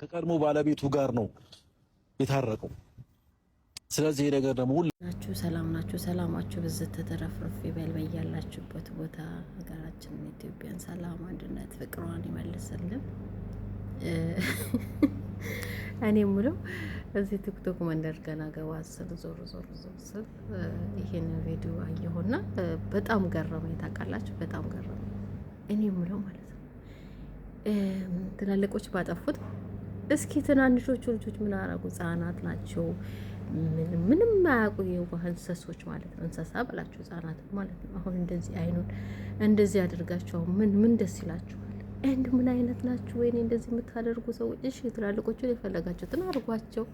ከቀድሞ ባለቤቱ ጋር ነው የታረቀው። ስለዚህ ይሄ ነገር ደግሞ ናችሁ ሰላም ናችሁ፣ ሰላማችሁ ብዝት ተተረፍርፍ ይበል በያላችሁበት ቦታ። ሀገራችንን ኢትዮጵያን ሰላም፣ አንድነት፣ ፍቅሯን ይመልስልን። እኔ የምለው እዚህ ቲክቶክ መንደር ገና ገባ ስል ዞር ስል ይሄን ቪዲዮ አየሁና በጣም ገረመኝ። ታውቃላችሁ፣ በጣም ገረመኝ። እኔ የምለው ማለት ነው ትላልቆች ባጠፉት እስኪ ትናንሾቹ ልጆች ምን አረጉ? ህጻናት ናቸው፣ ምንም ማያውቁ የዋህ እንስሶች ማለት ነው። እንስሳ ብላችሁ ህጻናት ማለት ነው። አሁን እንደዚህ አይኑን እንደዚህ አድርጋችሁ ምን ደስ ይላችኋል? እንድ ምን አይነት ናችሁ? ወይኔ እንደዚህ የምታደርጉ ሰዎች እሺ፣ ትላልቆቹ የፈለጋችሁትን አድርጓቸው፣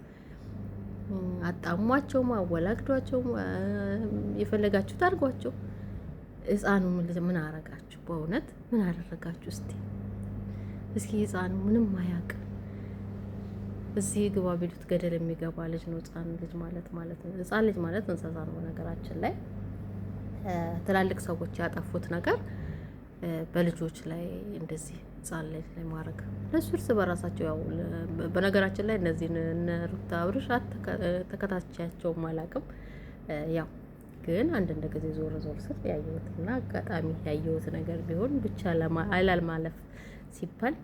አጣሟቸው፣ አወላግዷቸው፣ የፈለጋችሁት አድርጓቸው። ህፃኑ ምን አረጋችሁ? በእውነት ምን አደረጋችሁ? እስኪ ህፃኑ ምንም አያውቅ እዚህ ግባ ቢሉት ገደል የሚገባ ልጅ ነው ህፃን ልጅ ማለት ነው። ህፃን ልጅ ማለት እንስሳ ነው። በነገራችን ላይ ትላልቅ ሰዎች ያጠፉት ነገር በልጆች ላይ እንደዚህ ህፃን ልጅ ላይ ማድረግ ለሱ እርስ በራሳቸው ያው በነገራችን ላይ እነዚህ እነ ሩታ አብርሽ ተከታታያቸውም አላውቅም። ያው ግን አንድ ጊዜ ዞር ስል ያየሁትና አጋጣሚ ያየሁት ነገር ቢሆን ብቻ አይላል ማለፍ ሲባል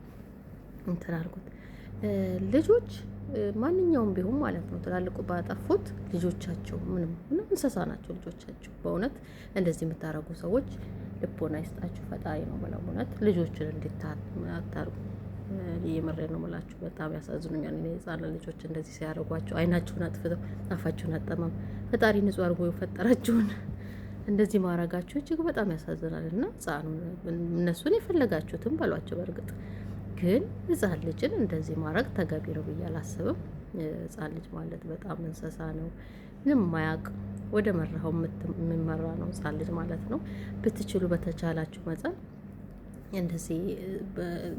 እንትን አድርጉት ልጆች ማንኛውም ቢሆን ማለት ነው። ትላልቁ ባጠፉት ልጆቻቸው ምንም እንስሳ ናቸው ልጆቻቸው። በእውነት እንደዚህ የምታረጉ ሰዎች ልቦና ይስጣችሁ ፈጣሪ ነው ብለው እውነት ልጆችን እንድታታርጉ የምሬ ነው የምላችሁ። በጣም ያሳዝኑኛል። እኔ ህፃን ልጆች እንደዚህ ሲያደርጓቸው አይናቸውን አጥፍተው አፋቸውን አጠመም ፈጣሪ ንጹህ አድርጎ የፈጠራቸውን እንደዚህ ማረጋቸው እጅግ በጣም ያሳዝናል። እና ህፃኑ እነሱን የፈለጋችሁትን በሏቸው። በእርግጥ ግን ህፃን ልጅን እንደዚህ ማድረግ ተገቢ ነው ብዬ አላስብም። ህፃን ልጅ ማለት በጣም እንስሳ ነው፣ ምንም ማያውቅ ወደ መራው የሚመራ ነው ህፃን ልጅ ማለት ነው። ብትችሉ በተቻላችሁ መጠን እንደዚህ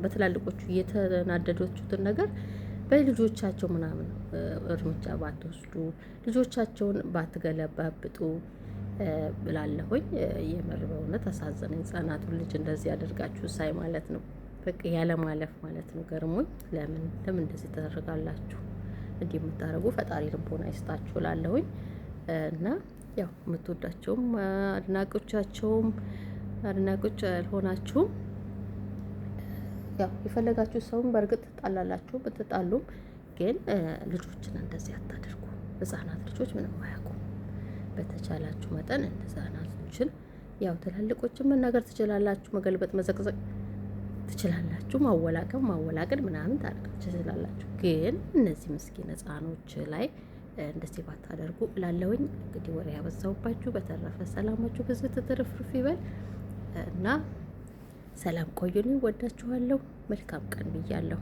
በትላልቆቹ እየተናደዶቹትን ነገር በልጆቻቸው ምናምን እርምጃ ባትወስዱ፣ ልጆቻቸውን ባትገለባብጡ ብላለሁኝ። የምር በእውነት አሳዘነኝ። ህፃናቱን ልጅ እንደዚህ ያደርጋችሁ ሳይ ማለት ነው በቃ ያለ ማለፍ ማለት ነው። ገርሞኝ ለምን እንደዚህ ተደረጋላችሁ? እንዲህ የምታደርጉ ፈጣሪ ልቦና ይስጣችሁ እላለሁኝ። እና ያው የምትወዳቸውም አድናቂዎቻቸውም አድናቂዎች ያልሆናችሁም ያው የፈለጋችሁ ሰውን በእርግጥ ትጣላላችሁ። ብትጣሉም ግን ልጆችን እንደዚህ አታደርጉ። ህፃናት ልጆች ምንም አያውቁም። በተቻላችሁ መጠን ህፃናቶችን ያው ትላልቆችን መናገር ትችላላችሁ፣ መገልበጥ መዘቅዘቅ ትችላላችሁ፣ ማወላቀድ ምናምን ታደርጋችሁ ትችላላችሁ። ግን እነዚህ ምስኪን ህፃኖች ላይ እንደዚህ ባታደርጉ እላለሁኝ። እንግዲህ ወሬ ያበዛውባችሁ። በተረፈ ሰላማችሁ ብዙ ትርፍርፍ ይበል እና ሰላም ቆዩልኝ። ወዳችኋለሁ። መልካም ቀን ብያለሁ።